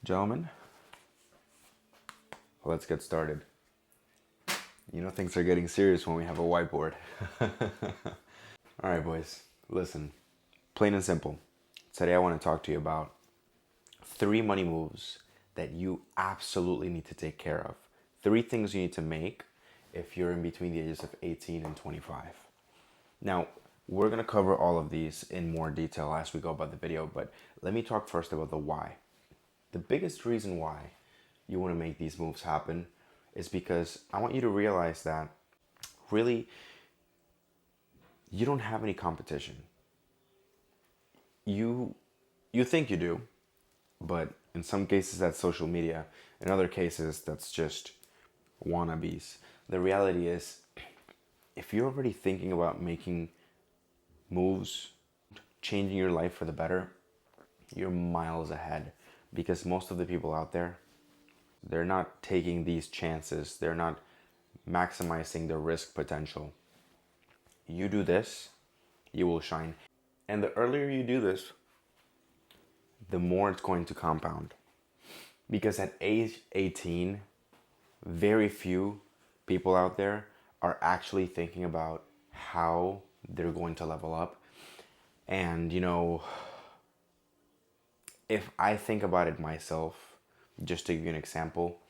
Gentlemen, let's get started. You know, things are getting serious when we have a whiteboard. All right, boys, listen. Plain and simple. Today I want to talk to you about 3 money moves that you absolutely need to take care of. 3 things you need to make if you're in between the ages of 18 and 25. Now, we're going to cover all of these in more detail as we go about the video, but let me talk first about the why. The biggest reason why you want to make these moves happen is because I want you to realize that really you don't have any competition. You you think you do, but in some cases that's social media. In other cases that's just wannabes. The reality is if you're already thinking about making moves, changing your life for the better, you're miles ahead because most of the people out there, they're not taking these chances. They're not maximizing the risk potential. You do this, you will shine. And the earlier you do this, the more it's going to compound. Because at age 18, very few people out there are actually thinking about how they're going to level up. And, if I think about it myself, just to give you an example,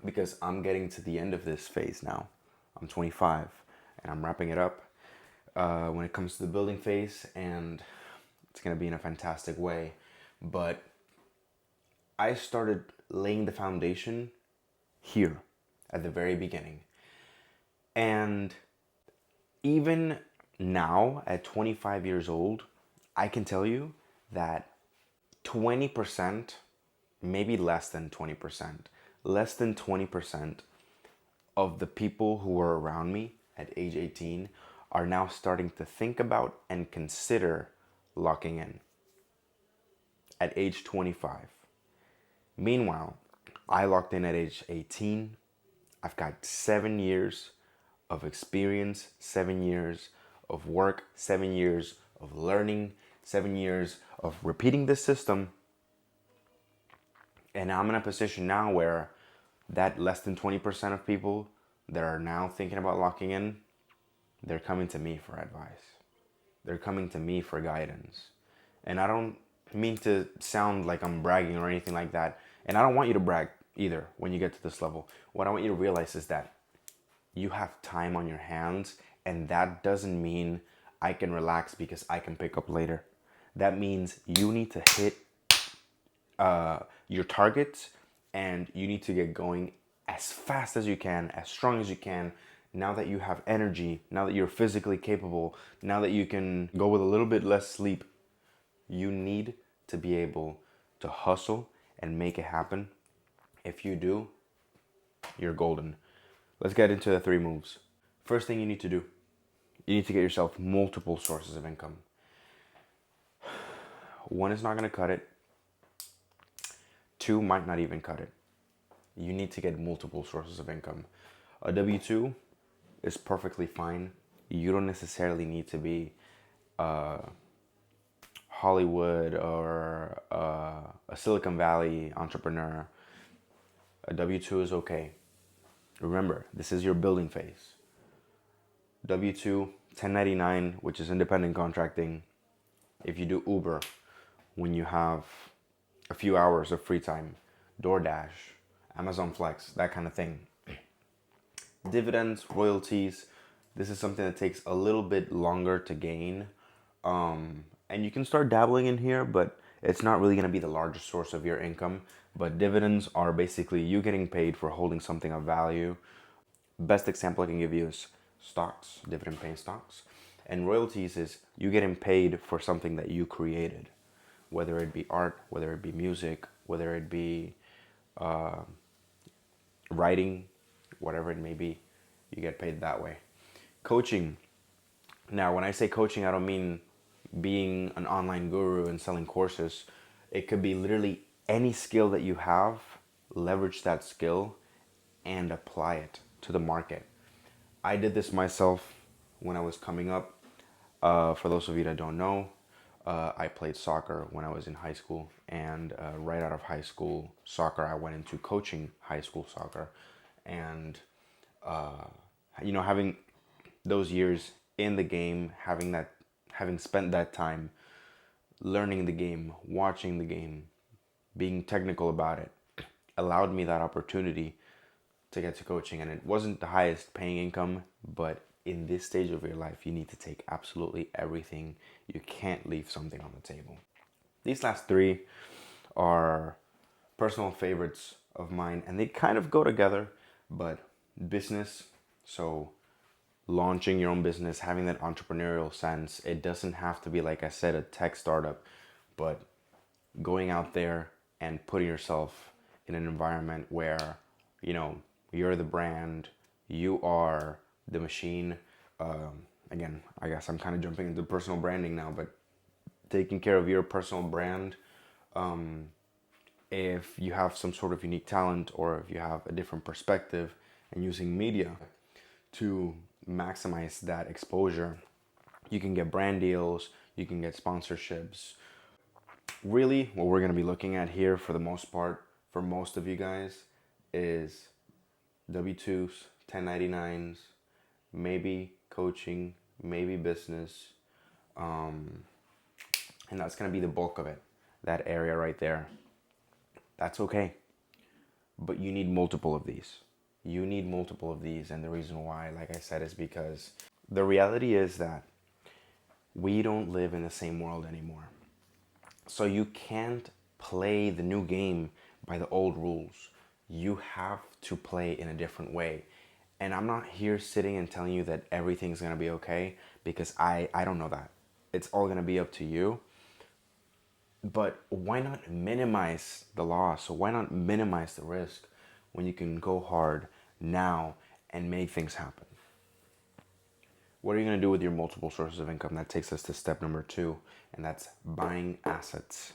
because I'm getting to the end of this phase now. I'm 25 and I'm wrapping it up when it comes to the building phase, and it's going to be in a fantastic way. But I started laying the foundation here at the very beginning. And even now, at 25 years old, I can tell you that 20%, maybe less than 20% of the people who were around me at age 18 are now starting to think about and consider locking in at age 25. Meanwhile, I locked in at age 18. I've got 7 years of experience, 7 years of work, 7 years of learning, 7 years of repeating this system. And I'm in a position now where that less than 20% of people that are now thinking about locking in, they're coming to me for advice. They're coming to me for guidance. And I don't mean to sound like I'm bragging or anything like that. And I don't want you to brag either when you get to this level. What I want you to realize is that you have time on your hands, and that doesn't mean I can relax because I can pick up later. That means you need to hit your targets, and you need to get going as fast as you can, as strong as you can. Now that you have energy, now that you're physically capable, now that you can go with a little bit less sleep, you need to be able to hustle and make it happen. If you do, you're golden. Let's get into the 3 moves. First thing you need to do, you need to get yourself multiple sources of income. One is not going to cut it. 2 might not even cut it. You need to get multiple sources of income. A W-2 is perfectly fine. You don't necessarily need to be Hollywood or a Silicon Valley entrepreneur. A W-2 is okay. Remember, this is your building phase. W-2, 1099, which is independent contracting. If you do Uber, when you have a few hours of free time, DoorDash, Amazon Flex, that kind of thing. Dividends, royalties, this is something that takes a little bit longer to gain. And you can start dabbling in here, but it's not really going to be the largest source of your income. But dividends are basically you getting paid for holding something of value. Best example I can give you is stocks, dividend paying stocks. And royalties is you getting paid for something that you created, whether it be art, whether it be music, whether it be writing, whatever it may be, you get paid that way. Coaching. Now, when I say coaching, I don't mean being an online guru and selling courses. It could be literally any skill that you have, leverage that skill and apply it to the market. I did this myself when I was coming up. For those of you that don't know, I played soccer when I was in high school, and right out of high school soccer, I went into coaching high school soccer, and having those years in the game, having spent that time learning the game, watching the game, being technical about it, allowed me that opportunity to get to coaching. And it wasn't the highest paying income, but in this stage of your life, you need to take absolutely everything. You can't leave something on the table. These last three are personal favorites of mine, and they kind of go together, but business, so launching your own business, having that entrepreneurial sense. It doesn't have to be, like I said, a tech startup, but going out there and putting yourself in an environment where, you're the brand, you are the machine. Again, I guess I'm kind of jumping into personal branding now, but taking care of your personal brand. If you have some sort of unique talent, or if you have a different perspective, and using media to maximize that exposure, you can get brand deals, you can get sponsorships. Really, what we're going to be looking at here for the most part, for most of you guys, is W-2s, 1099s, maybe coaching, maybe business. And that's going to be the bulk of it, that area right there. That's okay. But you need multiple of these. You need multiple of these. And the reason why, like I said, is because the reality is that we don't live in the same world anymore. So you can't play the new game by the old rules. You have to play in a different way. And I'm not here sitting and telling you that everything's going to be okay, because I don't know that. It's all going to be up to you. But why not minimize the loss? Why not minimize the risk when you can go hard now and make things happen? What are you going to do with your multiple sources of income? That takes us to step number 2, and that's buying assets.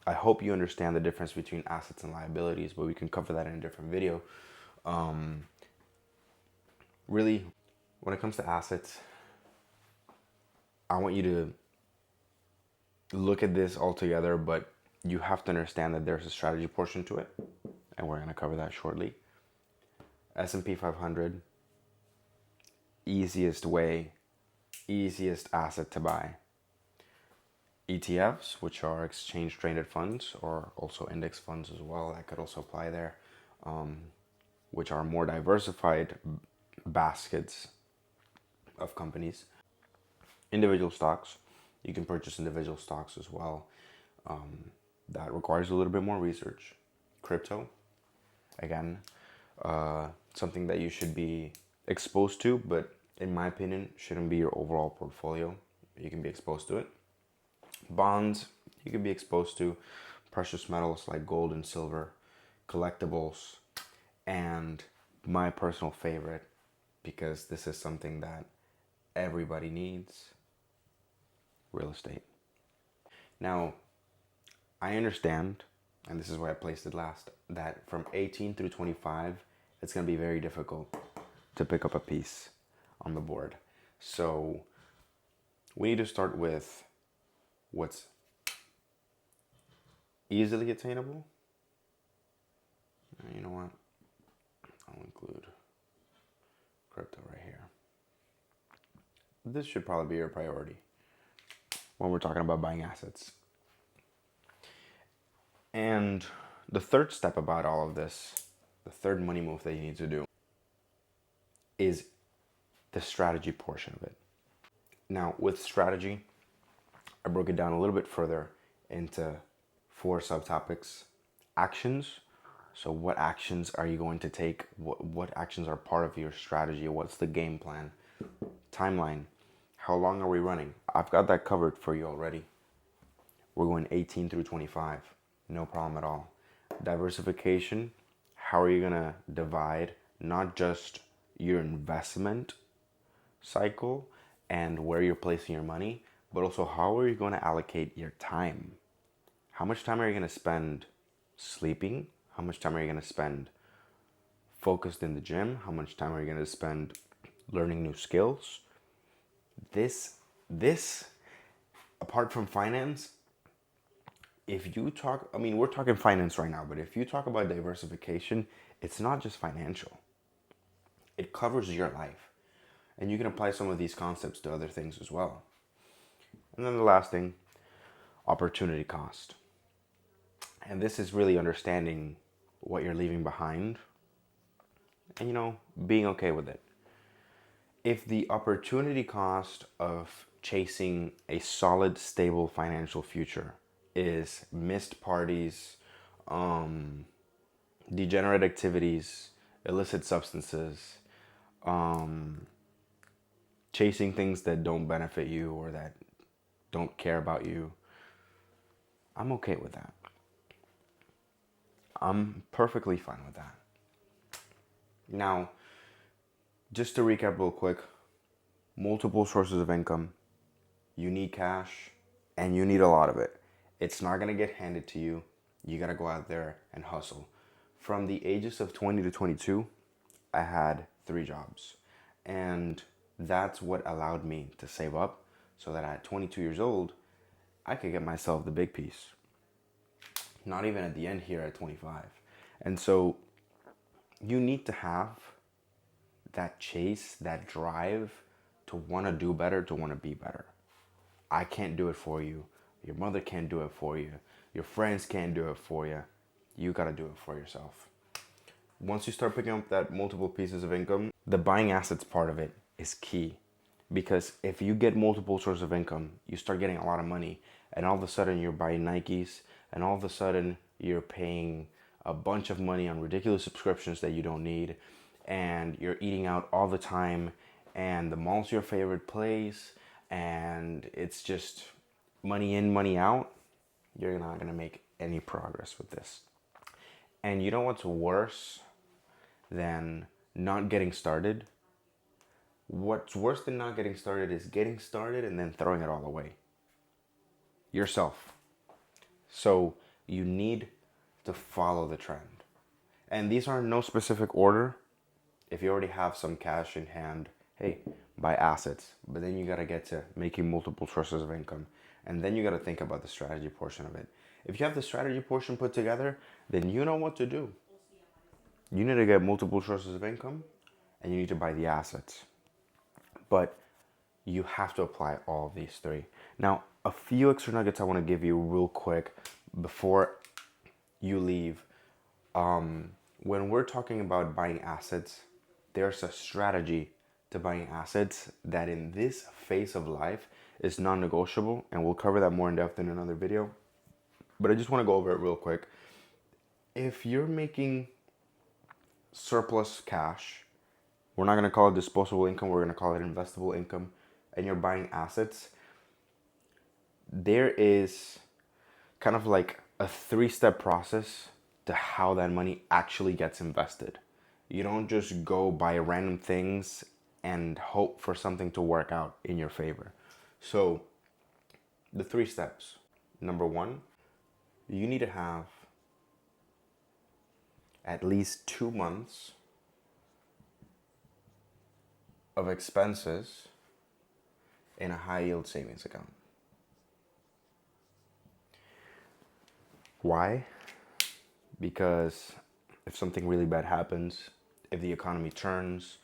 I hope you understand the difference between assets and liabilities, but we can cover that in a different video. Really, when it comes to assets, I want you to look at this all together, but you have to understand that there's a strategy portion to it, and we're going to cover that shortly. S&P 500, easiest asset to buy. ETFs, which are exchange traded funds, or also index funds as well, that could also apply there, which are more diversified baskets of companies. Individual stocks, you can purchase individual stocks as well. That requires a little bit more research. Crypto, again, something that you should be exposed to, but in my opinion, shouldn't be your overall portfolio. You can be exposed to it. Bonds, you can be exposed to. Precious metals like gold and silver, collectibles, and my personal favorite, because this is something that everybody needs, real estate. Now, I understand, and this is why I placed it last, that from 18 through 25, it's going to be very difficult to pick up a piece on the board. So we need to start with what's easily attainable. You know what? I'll include crypto right here. This should probably be your priority when we're talking about buying assets. And the third step about all of this, the third money move that you need to do, is the strategy portion of it. Now, with strategy, I broke it down a little bit further into 4 subtopics. Actions. So what actions are you going to take? What actions are part of your strategy? What's the game plan? Timeline. How long are we running? I've got that covered for you already. We're going 18 through 25. No problem at all. Diversification. How are you going to divide not just your investment cycle and where you're placing your money, but also how are you going to allocate your time? How much time are you going to spend sleeping? How much time are you going to spend focused in the gym? How much time are you going to spend learning new skills? This apart from finance, if you talk, I mean, we're talking finance right now, but if you talk about diversification, it's not just financial, it covers your life. And you can apply some of these concepts to other things as well. And then the last thing, opportunity cost. And this is really understanding what you're leaving behind and, being okay with it. If the opportunity cost of chasing a solid, stable financial future is missed parties, degenerate activities, illicit substances, chasing things that don't benefit you or that don't care about you, I'm okay with that. I'm perfectly fine with that. Now, just to recap real quick, multiple sources of income. You need cash and you need a lot of it. It's not going to get handed to you. You got to go out there and hustle. From the ages of 20 to 22, I had 3 jobs. And that's what allowed me to save up so that at 22 years old, I could get myself the big piece. Not even at the end here at 25. And so you need to have that chase, that drive to want to do better, to want to be better. I can't do it for you. Your mother can't do it for you. Your friends can't do it for you. You got to do it for yourself. Once you start picking up that multiple pieces of income, the buying assets part of it is key. Because if you get multiple sources of income, you start getting a lot of money, and all of a sudden you're buying Nikes, and all of a sudden you're paying a bunch of money on ridiculous subscriptions that you don't need, and you're eating out all the time, and the mall's your favorite place, and it's just money in, money out. You're not going to make any progress with this. And you know what's worse than not getting started? What's worse than not getting started is getting started and then throwing it all away. Yourself. So you need to follow the trend. And these are in no specific order. If you already have some cash in hand, hey, buy assets. But then you got to get to making multiple sources of income. And then you got to think about the strategy portion of it. If you have the strategy portion put together, then you know what to do. You need to get multiple sources of income and you need to buy the assets. But you have to apply all of these 3. Now, a few extra nuggets I want to give you real quick before you leave. When we're talking about buying assets, there's a strategy to buying assets that in this phase of life is non-negotiable, and we'll cover that more in depth in another video. But I just want to go over it real quick. If you're making surplus cash, we're not going to call it disposable income, we're going to call it investable income, and you're buying assets, there is kind of like a 3-step process to how that money actually gets invested. You don't just go buy random things and hope for something to work out in your favor. So the 3 steps. Number 1, you need to have at least 2 months of expenses in a high yield savings account. Why? Because if something really bad happens, if the economy turns,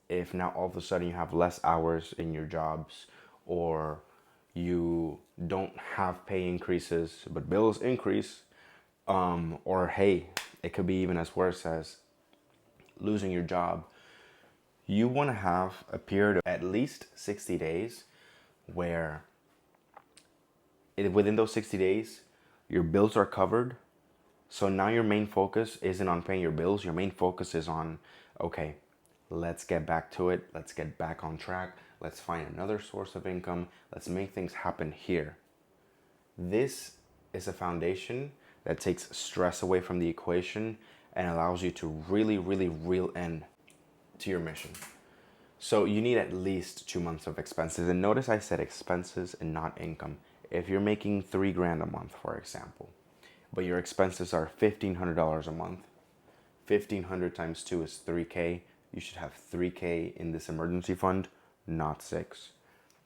if now all of a sudden you have less hours in your jobs, or you don't have pay increases but bills increase, or hey, it could be even as worse as losing your job, you want to have a period of at least 60 days where within those 60 days, your bills are covered. So now your main focus isn't on paying your bills. Your main focus is on, okay, let's get back to it. Let's get back on track. Let's find another source of income. Let's make things happen here. This is a foundation that takes stress away from the equation and allows you to really reel in to your mission. So you need at least 2 months of expenses. And notice I said expenses and not income. If you're making $3,000 a month, for example, but your expenses are $1,500 a month, 1,500 times 2 is 3K. You should have 3K in this emergency fund, not 6.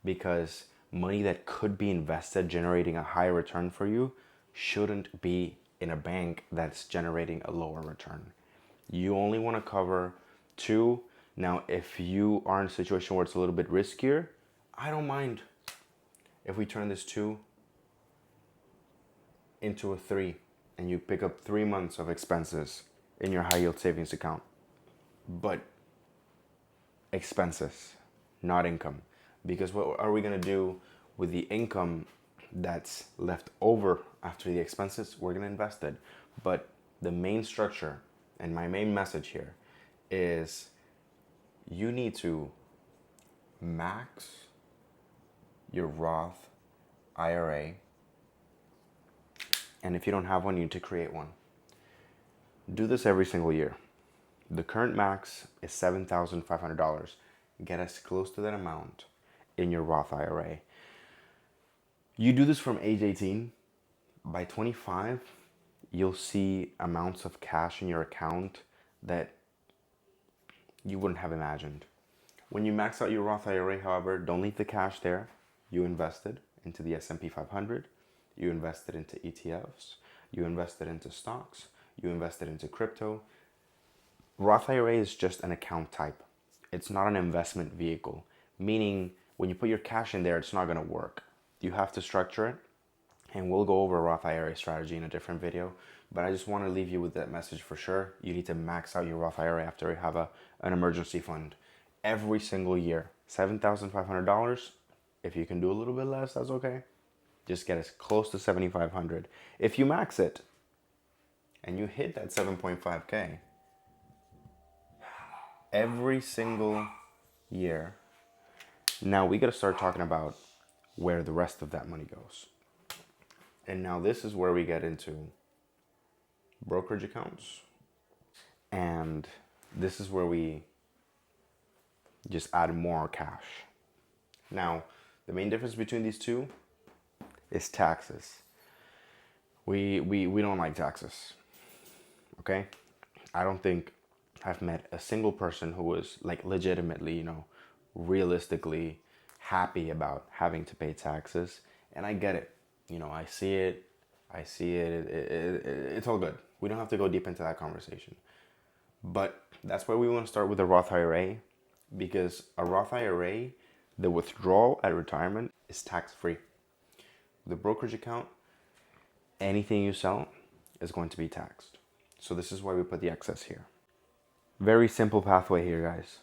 Because money that could be invested generating a higher return for you shouldn't be in a bank that's generating a lower return. You only want to cover two. Now, if you are in a situation where it's a little bit riskier, I don't mind if we turn this two into a three and you pick up 3 months of expenses in your high yield savings account. But expenses, not income. Because what are we going to do with the income that's left over after the expenses? We're going to invest it. But the main structure and my main message here is you need to max your Roth IRA. And if you don't have one, you need to create one. Do this every single year. The current max is $7,500. Get as close to that amount in your Roth IRA. You do this from age 18. By 25, you'll see amounts of cash in your account that you wouldn't have imagined. When you max out your Roth IRA, however, don't leave the cash there. You invested into the S&P 500. You invested into ETFs. You invested into stocks. You invested into crypto. Roth IRA is just an account type. It's not an investment vehicle, meaning when you put your cash in there, it's not going to work. You have to structure it, and we'll go over a Roth IRA strategy in a different video, but I just want to leave you with that message for sure. You need to max out your Roth IRA after you have an emergency fund. Every single year, $7,500. If you can do a little bit less, that's okay. Just get as close to $7,500. If you max it and you hit that 7.5K, every single year, now we got to start talking about where the rest of that money goes. And now this is where we get into brokerage accounts. And this is where we just add more cash. Now, the main difference between these two is taxes. We don't like taxes. Okay? I don't think I've met a single person who was like legitimately, realistically happy about having to pay taxes. And I get it. I see it. It's all good. We don't have to go deep into that conversation. But that's why we want to start with a Roth IRA, because a Roth IRA, the withdrawal at retirement is tax-free. The brokerage account, anything you sell is going to be taxed. So this is why we put the excess here. Very simple pathway here, guys.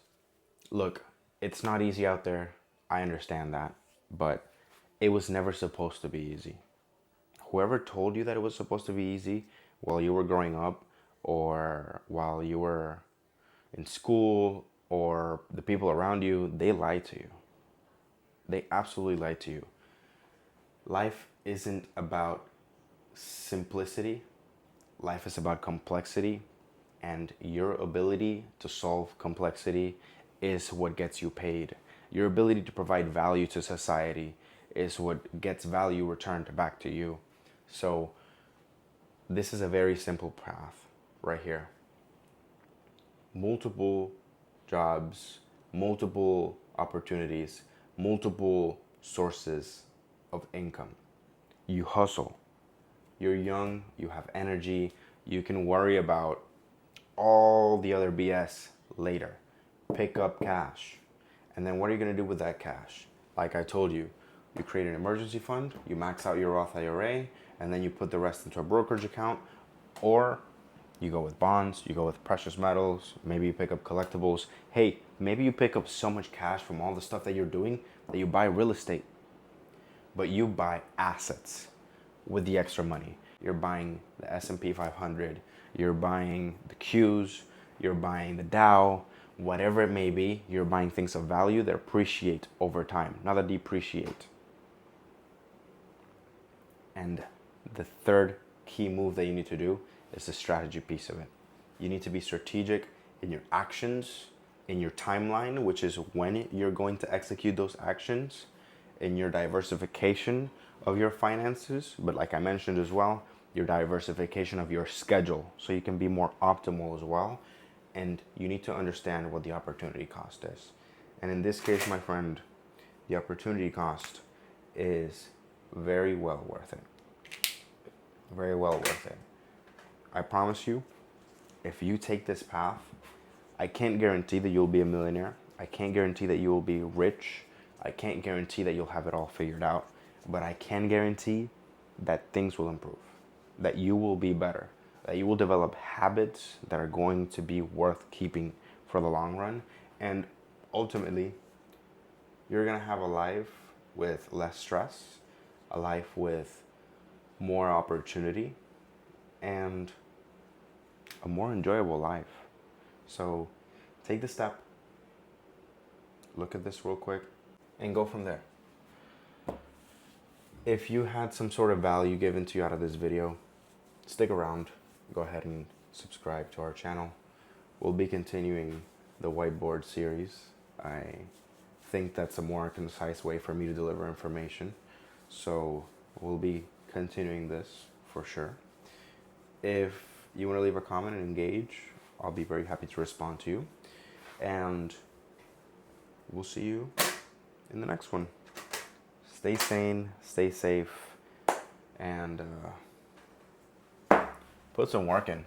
Look, it's not easy out there. I understand that, but it was never supposed to be easy. Whoever told you that it was supposed to be easy while you were growing up or while you were in school or the people around you, they lied to you. They absolutely lied to you. Life isn't about simplicity. Life is about complexity, and your ability to solve complexity is what gets you paid. Your ability to provide value to society is what gets value returned back to you. So this is a very simple path right here. Multiple jobs, multiple opportunities, multiple sources of income. You hustle. You're young, you have energy, you can worry about all the other BS later. Pick up cash. And then what are you going to do with that cash? Like I told you, you create an emergency fund, you max out your Roth IRA, and then you put the rest into a brokerage account, or you go with bonds, you go with precious metals, maybe you pick up collectibles. Hey, maybe you pick up so much cash from all the stuff that you're doing that you buy real estate, but you buy assets with the extra money. You're buying the S&P 500, you're buying the Qs, you're buying the Dow, whatever it may be, you're buying things of value that appreciate over time, not that depreciate. And the third key move that you need to do is the strategy piece of it. You need to be strategic in your actions, in your timeline, which is when you're going to execute those actions, in your diversification of your finances, but like I mentioned as well, your diversification of your schedule so you can be more optimal as well. And you need to understand what the opportunity cost is. And in this case, my friend, the opportunity cost is very well worth it. Very well worth it. I promise you, if you take this path, I can't guarantee that you'll be a millionaire. I can't guarantee that you will be rich. I can't guarantee that you'll have it all figured out. But I can guarantee that things will improve, that you will be better, that you will develop habits that are going to be worth keeping for the long run. And ultimately, you're going to have a life with less stress, a life with more opportunity, and a more enjoyable life. So take the step, look at this real quick, and go from there. If you had some sort of value given to you out of this video, stick around. Go ahead and subscribe to our channel. We'll be continuing the whiteboard series. I think that's a more concise way for me to deliver information. So we'll be continuing this for sure. If you want to leave a comment and engage, I'll be very happy to respond to you. And we'll see you in the next one. Stay sane, stay safe, and put some work in.